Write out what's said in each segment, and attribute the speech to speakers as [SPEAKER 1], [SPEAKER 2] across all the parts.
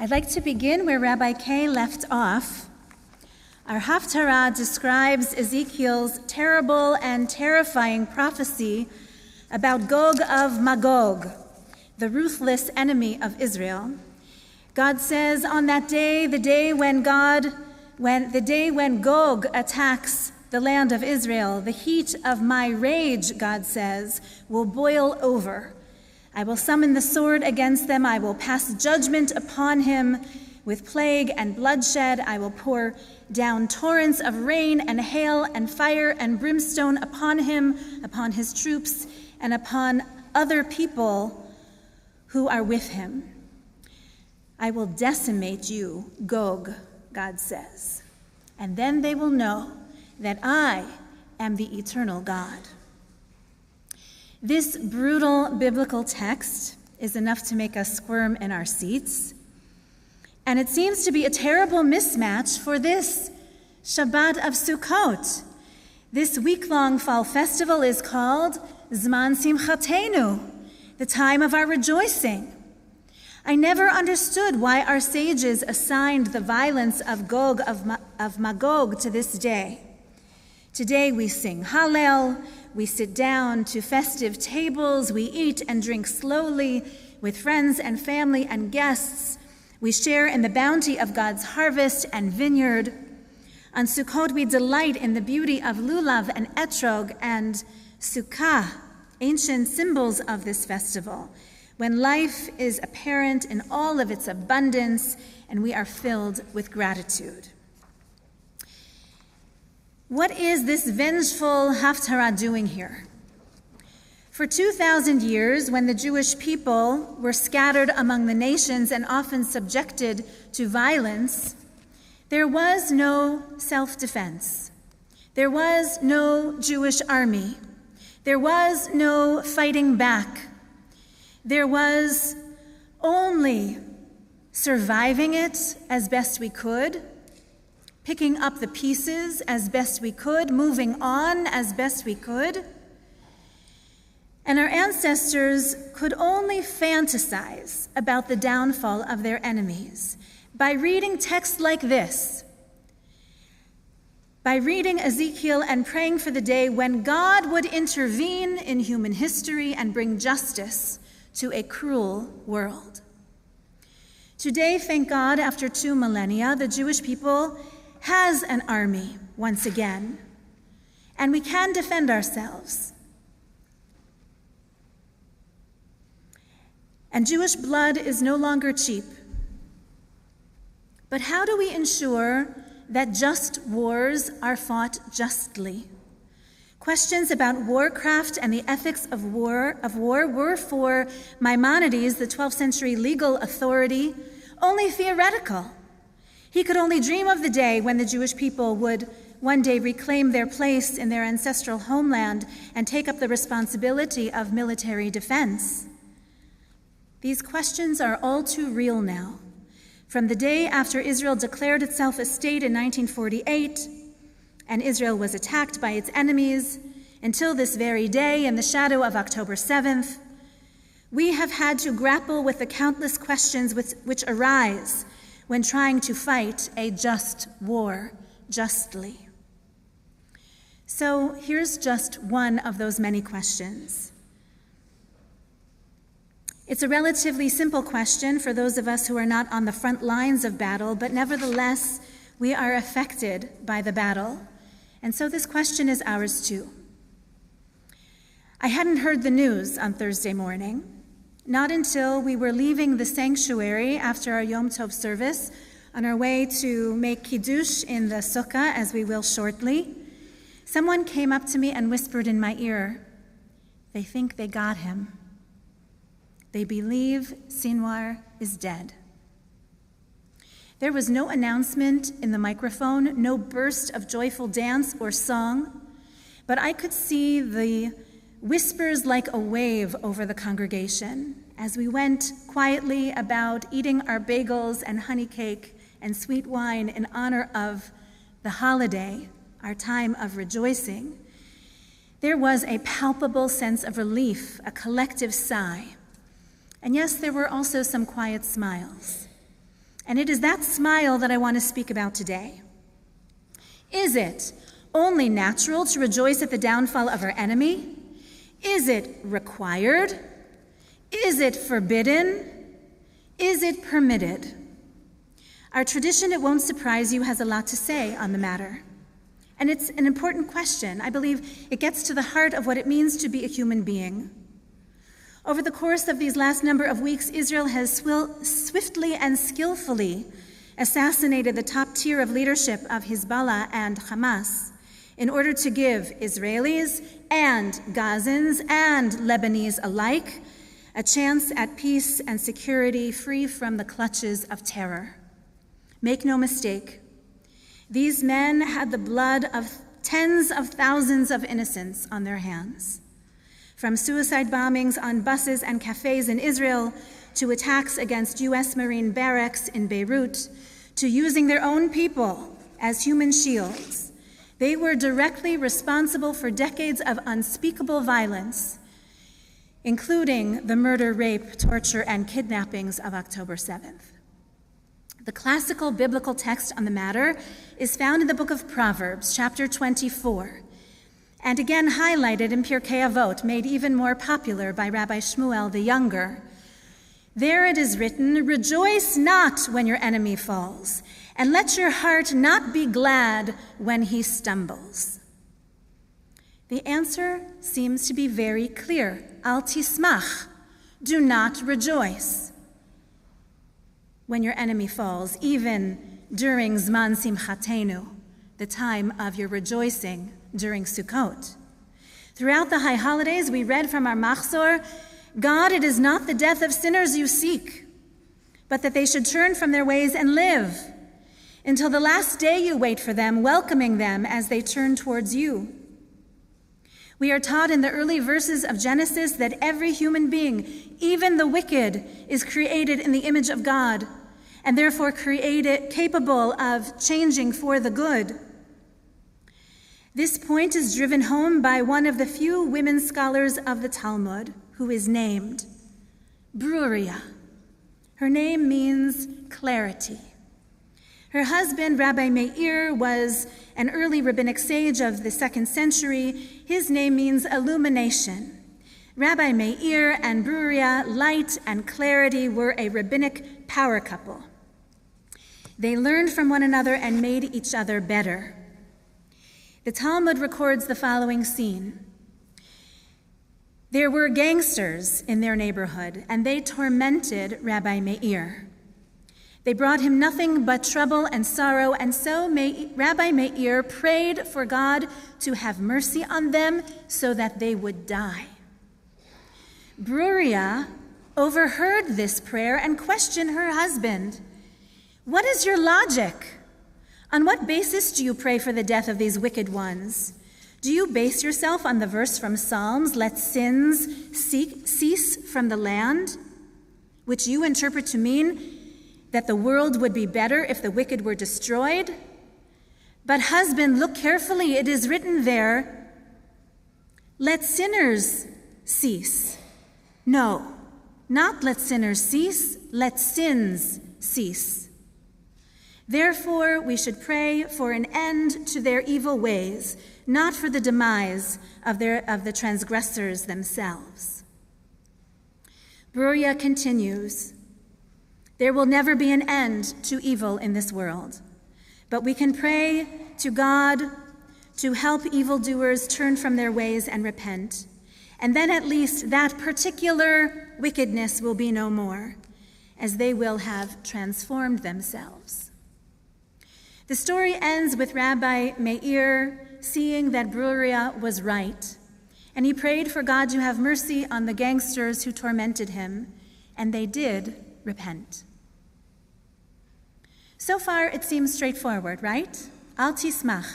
[SPEAKER 1] I'd like to begin where Rabbi Kay left off. Our Haftarah describes Ezekiel's terrible and terrifying prophecy about Gog of Magog, the ruthless enemy of Israel. God says, on that day, the day when Gog attacks the land of Israel, the heat of my rage, God says, will boil over. I will summon the sword against them. I will pass judgment upon him with plague and bloodshed. I will pour down torrents of rain and hail and fire and brimstone upon him, upon his troops, and upon other people who are with him. I will decimate you, Gog, God says, and then they will know that I am the eternal God. This brutal biblical text is enough to make us squirm in our seats, and it seems to be a terrible mismatch for this Shabbat of Sukkot. This week-long fall festival is called Zman Simchatenu, the time of our rejoicing. I never understood why our sages assigned the violence of Gog of Magog to this day. Today we sing Hallel, we sit down to festive tables, we eat and drink slowly with friends and family and guests. We share in the bounty of God's harvest and vineyard. On Sukkot we delight in the beauty of lulav and etrog and sukkah, ancient symbols of this festival, when life is apparent in all of its abundance and we are filled with gratitude. What is this vengeful Haftarah doing here? For 2,000 years, when the Jewish people were scattered among the nations and often subjected to violence, there was no self-defense. There was no Jewish army. There was no fighting back. There was only surviving it as best we could, picking up the pieces as best we could, moving on as best we could. And our ancestors could only fantasize about the downfall of their enemies by reading texts like this, by reading Ezekiel and praying for the day when God would intervene in human history and bring justice to a cruel world. Today, thank God, after 2 millennia, the Jewish people has an army once again, and we can defend ourselves. And Jewish blood is no longer cheap. But how do we ensure that just wars are fought justly? Questions about warcraft and the ethics of war were for Maimonides, the 12th century legal authority, only theoretical. He could only dream of the day when the Jewish people would one day reclaim their place in their ancestral homeland and take up the responsibility of military defense. These questions are all too real now. From the day after Israel declared itself a state in 1948, and Israel was attacked by its enemies, until this very day in the shadow of October 7th, we have had to grapple with the countless questions which arise when trying to fight a just war justly. So here's just one of those many questions. It's a relatively simple question for those of us who are not on the front lines of battle, but nevertheless, we are affected by the battle. And so this question is ours too. I hadn't heard the news on Thursday morning, not until we were leaving the sanctuary after our Yom Tov service on our way to make Kiddush in the Sukkah, as we will shortly. Someone came up to me and whispered in my ear, "They think they got him. They believe Sinwar is dead." There was no announcement in the microphone, no burst of joyful dance or song, but I could see the whispers like a wave over the congregation as we went quietly about eating our bagels and honey cake and sweet wine in honor of the holiday, our time of rejoicing. There was a palpable sense of relief, a collective sigh. And yes, there were also some quiet smiles. And it is that smile that I want to speak about today. Is it only natural to rejoice at the downfall of our enemy? Is it required? Is it forbidden? Is it permitted? Our tradition, it won't surprise you, has a lot to say on the matter. And it's an important question. I believe it gets to the heart of what it means to be a human being. Over the course of these last number of weeks, Israel has swiftly and skillfully assassinated the top tier of leadership of Hezbollah and Hamas in order to give Israelis and Gazans and Lebanese alike a chance at peace and security free from the clutches of terror. Make no mistake, these men had the blood of tens of thousands of innocents on their hands. From suicide bombings on buses and cafes in Israel, to attacks against U.S. Marine barracks in Beirut, to using their own people as human shields, they were directly responsible for decades of unspeakable violence, including the murder, rape, torture, and kidnappings of October 7th. The classical biblical text on the matter is found in the book of Proverbs, chapter 24, and again highlighted in Pirkei Avot, made even more popular by Rabbi Shmuel the Younger. There it is written, "Rejoice not when your enemy falls, and let your heart not be glad when he stumbles." The answer seems to be very clear. Al tismach, do not rejoice when your enemy falls, even during Zman Simchatenu, the time of your rejoicing during Sukkot. Throughout the high holidays, we read from our Machzor, God, it is not the death of sinners you seek, but that they should turn from their ways and live. Until the last day you wait for them, welcoming them as they turn towards you. We are taught in the early verses of Genesis that every human being, even the wicked, is created in the image of God, and therefore capable of changing for the good. This point is driven home by one of the few women scholars of the Talmud, who is named Bruria. Her name means clarity. Her husband, Rabbi Meir, was an early rabbinic sage of the 2nd century. His name means illumination. Rabbi Meir and Bruria, light and clarity, were a rabbinic power couple. They learned from one another and made each other better. The Talmud records the following scene. There were gangsters in their neighborhood, and they tormented Rabbi Meir. They brought him nothing but trouble and sorrow, and so Rabbi Meir prayed for God to have mercy on them so that they would die. Bruria overheard this prayer and questioned her husband. What is your logic? On what basis do you pray for the death of these wicked ones? Do you base yourself on the verse from Psalms, let sins cease from the land, which you interpret to mean that the world would be better if the wicked were destroyed? But husband, look carefully, it is written there, let sinners cease. No, not let sinners cease, let sins cease. Therefore, we should pray for an end to their evil ways, not for the demise of the transgressors themselves. Bruria continues, there will never be an end to evil in this world, but we can pray to God to help evildoers turn from their ways and repent, and then at least that particular wickedness will be no more, as they will have transformed themselves. The story ends with Rabbi Meir seeing that Bruria was right, and he prayed for God to have mercy on the gangsters who tormented him, and they did repent. So far, it seems straightforward, right? Al tismach.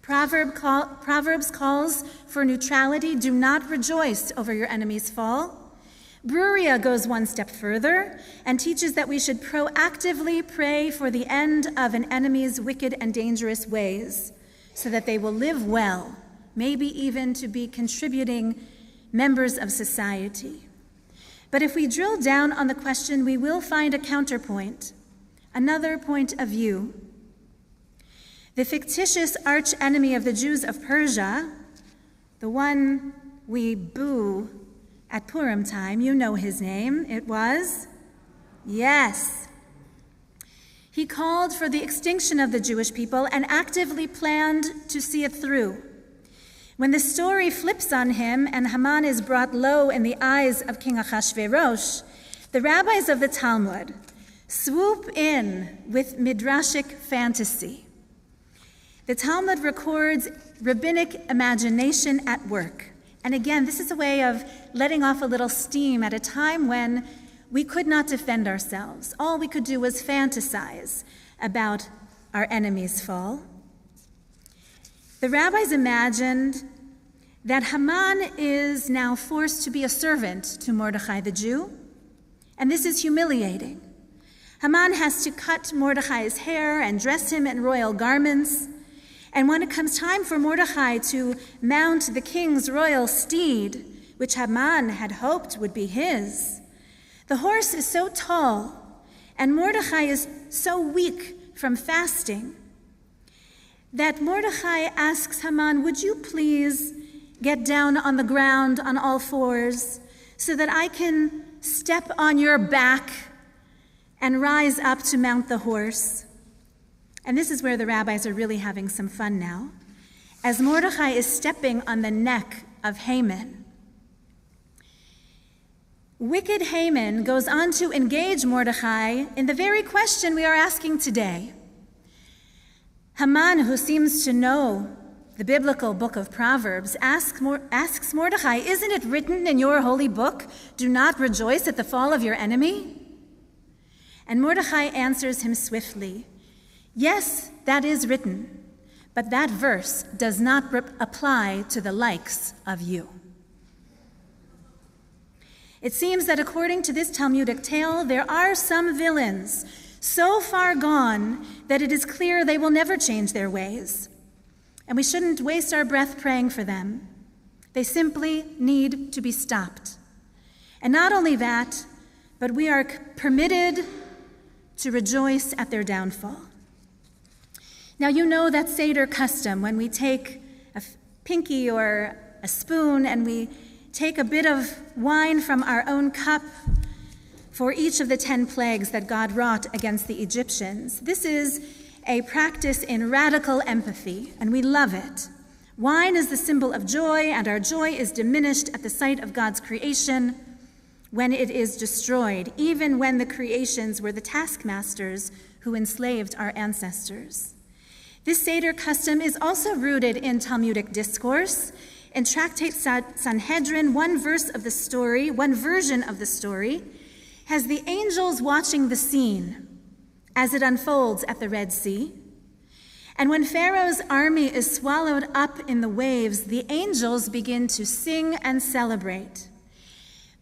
[SPEAKER 1] Proverbs calls for neutrality. Do not rejoice over your enemy's fall. Bruria goes one step further and teaches that we should proactively pray for the end of an enemy's wicked and dangerous ways so that they will live well, maybe even to be contributing members of society. But if we drill down on the question, we will find a counterpoint. Another point of view. The fictitious arch-enemy of the Jews of Persia, the one we boo at Purim time, you know his name. It was? Yes. He called for the extinction of the Jewish people and actively planned to see it through. When the story flips on him and Haman is brought low in the eyes of King Ahasuerus, the rabbis of the Talmud swoop in with midrashic fantasy. The Talmud records rabbinic imagination at work. And again, this is a way of letting off a little steam at a time when we could not defend ourselves. All we could do was fantasize about our enemy's fall. The rabbis imagined that Haman is now forced to be a servant to Mordechai the Jew, and this is humiliating. Haman has to cut Mordechai's hair and dress him in royal garments, and when it comes time for Mordechai to mount the king's royal steed, which Haman had hoped would be his, the horse is so tall, and Mordechai is so weak from fasting, that Mordechai asks Haman, would you please get down on the ground on all fours so that I can step on your back and rise up to mount the horse? And this is where the rabbis are really having some fun now, as Mordechai is stepping on the neck of Haman. Wicked Haman goes on to engage Mordechai in the very question we are asking today. Haman, who seems to know the biblical book of Proverbs, asks Mordechai, isn't it written in your holy book, do not rejoice at the fall of your enemy? And Mordechai answers him swiftly, yes, that is written, but that verse does not apply to the likes of you. It seems that according to this Talmudic tale, there are some villains so far gone that it is clear they will never change their ways. And we shouldn't waste our breath praying for them. They simply need to be stopped. And not only that, but we are permitted to rejoice at their downfall. Now, you know that Seder custom when we take a pinky or a spoon and we take a bit of wine from our own cup for each of the 10 plagues that God wrought against the Egyptians. This is a practice in radical empathy, and we love it. Wine is the symbol of joy, and our joy is diminished at the sight of God's creation when it is destroyed, even when the creations were the taskmasters who enslaved our ancestors. This Seder custom is also rooted in Talmudic discourse. In Tractate Sanhedrin, one version of the story, has the angels watching the scene as it unfolds at the Red Sea. And when Pharaoh's army is swallowed up in the waves, the angels begin to sing and celebrate.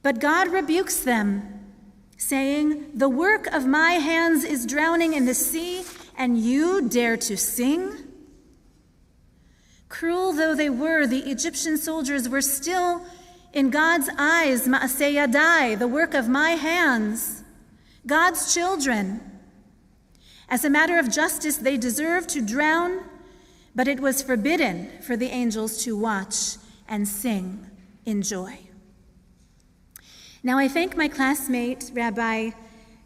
[SPEAKER 1] But God rebukes them, saying, the work of my hands is drowning in the sea, and you dare to sing? Cruel though they were, the Egyptian soldiers were still, in God's eyes, ma'aseh yadai, the work of my hands, God's children. As a matter of justice, they deserved to drown, but it was forbidden for the angels to watch and sing in joy. Now, I thank my classmate, Rabbi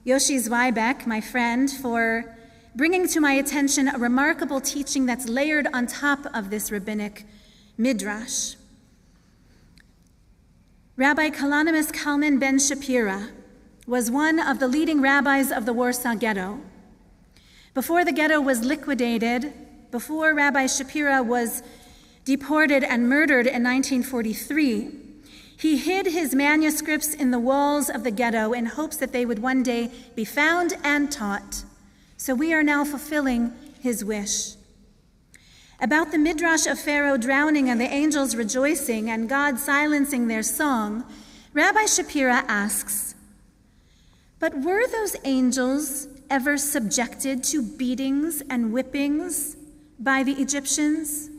[SPEAKER 1] Yoshi Zweibeck, my friend, for bringing to my attention a remarkable teaching that's layered on top of this rabbinic midrash. Rabbi Kalonymus Kalman ben Shapira was one of the leading rabbis of the Warsaw Ghetto. Before the ghetto was liquidated, before Rabbi Shapira was deported and murdered in 1943, he hid his manuscripts in the walls of the ghetto in hopes that they would one day be found and taught. So we are now fulfilling his wish. About the midrash of Pharaoh drowning and the angels rejoicing and God silencing their song, Rabbi Shapira asks, but were those angels ever subjected to beatings and whippings by the Egyptians?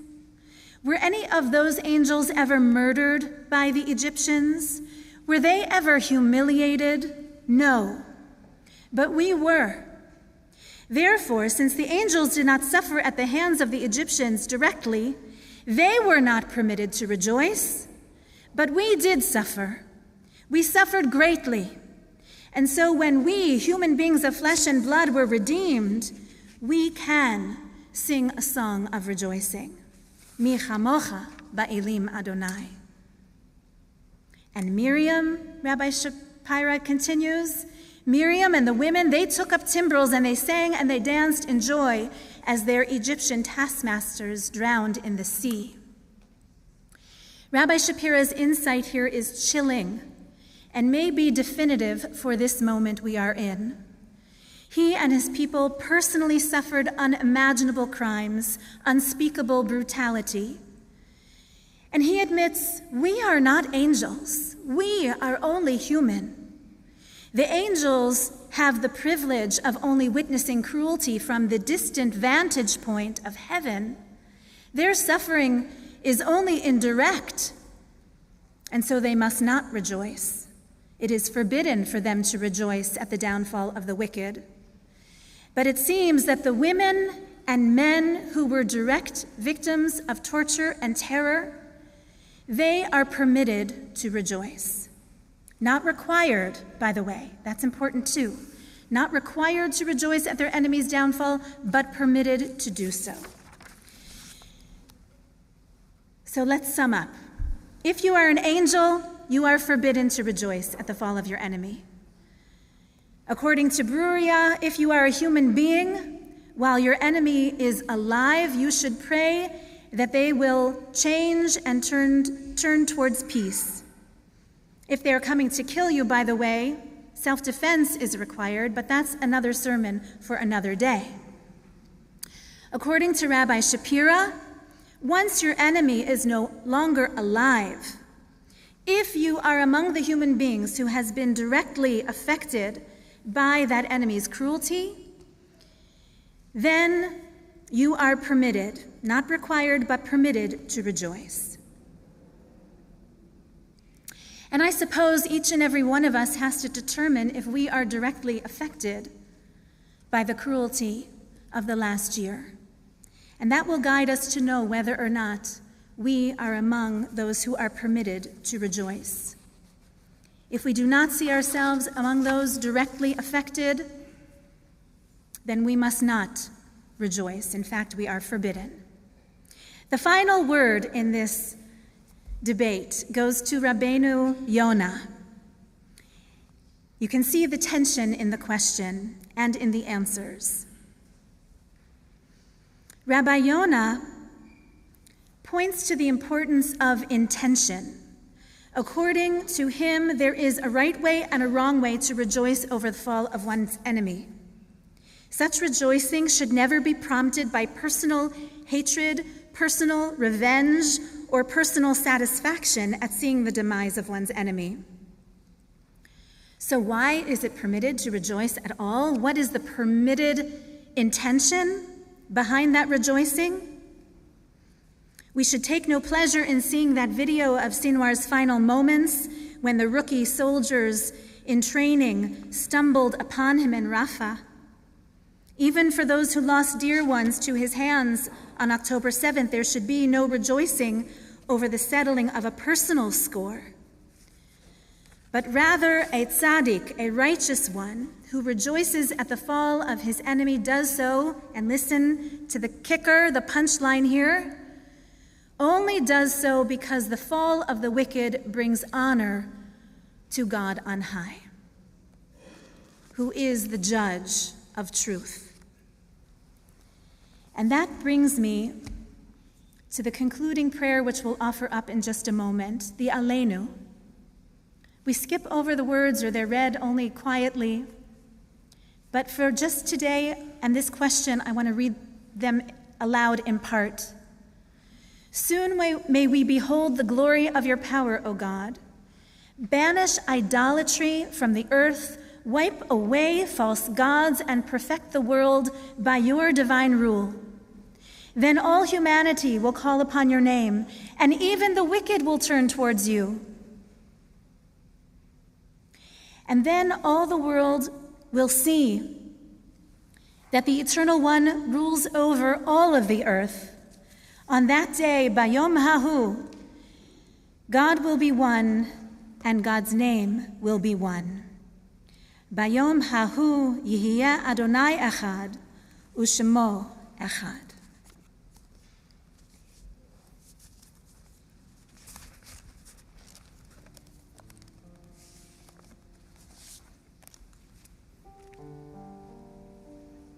[SPEAKER 1] Were any of those angels ever murdered by the Egyptians? Were they ever humiliated? No, but we were. Therefore, since the angels did not suffer at the hands of the Egyptians directly, they were not permitted to rejoice, but we did suffer. We suffered greatly. And so when we, human beings of flesh and blood, were redeemed, we can sing a song of rejoicing. Mi chamocha ba'elim Adonai. And Miriam, Rabbi Shapira continues, Miriam and the women, they took up timbrels and they sang and they danced in joy as their Egyptian taskmasters drowned in the sea. Rabbi Shapira's insight here is chilling and may be definitive for this moment we are in. He and his people personally suffered unimaginable crimes, unspeakable brutality. And he admits, we are not angels. We are only human. The angels have the privilege of only witnessing cruelty from the distant vantage point of heaven. Their suffering is only indirect, and so they must not rejoice. It is forbidden for them to rejoice at the downfall of the wicked. But it seems that the women and men who were direct victims of torture and terror, they are permitted to rejoice. Not required, by the way, that's important too. Not required to rejoice at their enemy's downfall, but permitted to do so. So let's sum up. If you are an angel, you are forbidden to rejoice at the fall of your enemy. According to Bruria, if you are a human being, while your enemy is alive, you should pray that they will change and turn towards peace. If they are coming to kill you, by the way, self-defense is required, but that's another sermon for another day. According to Rabbi Shapira, once your enemy is no longer alive, if you are among the human beings who has been directly affected by that enemy's cruelty, then you are permitted, not required, but permitted to rejoice. And I suppose each and every one of us has to determine if we are directly affected by the cruelty of the last year. And that will guide us to know whether or not we are among those who are permitted to rejoice. If we do not see ourselves among those directly affected, then we must not rejoice. In fact, we are forbidden. The final word in this debate goes to Rabbeinu Yonah. You can see the tension in the question and in the answers. Rabbi Yonah points to the importance of intention. According to him, there is a right way and a wrong way to rejoice over the fall of one's enemy. Such rejoicing should never be prompted by personal hatred, personal revenge, or personal satisfaction at seeing the demise of one's enemy. So why is it permitted to rejoice at all? What is the permitted intention behind that rejoicing? We should take no pleasure in seeing that video of Sinwar's final moments when the rookie soldiers in training stumbled upon him in Rafah. Even for those who lost dear ones to his hands on October 7th, there should be no rejoicing over the settling of a personal score, but rather a tzaddik, a righteous one, who rejoices at the fall of his enemy does so, and listen to the kicker, the punchline here, only does so because the fall of the wicked brings honor to God on high, who is the judge of truth. And that brings me to the concluding prayer, which we'll offer up in just a moment, the Aleinu. We skip over the words, or they're read only quietly. But for just today and this question, I want to read them aloud in part. Soon may we behold the glory of your power, O God. Banish idolatry from the earth, wipe away false gods, and perfect the world by your divine rule. Then all humanity will call upon your name, and even the wicked will turn towards you. And then all the world will see that the Eternal One rules over all of the earth. On that day, Bayom Hahu, God will be one, and God's name will be one. Bayom Hahu Yihiyeh Adonai Echad, Ushemo Echad.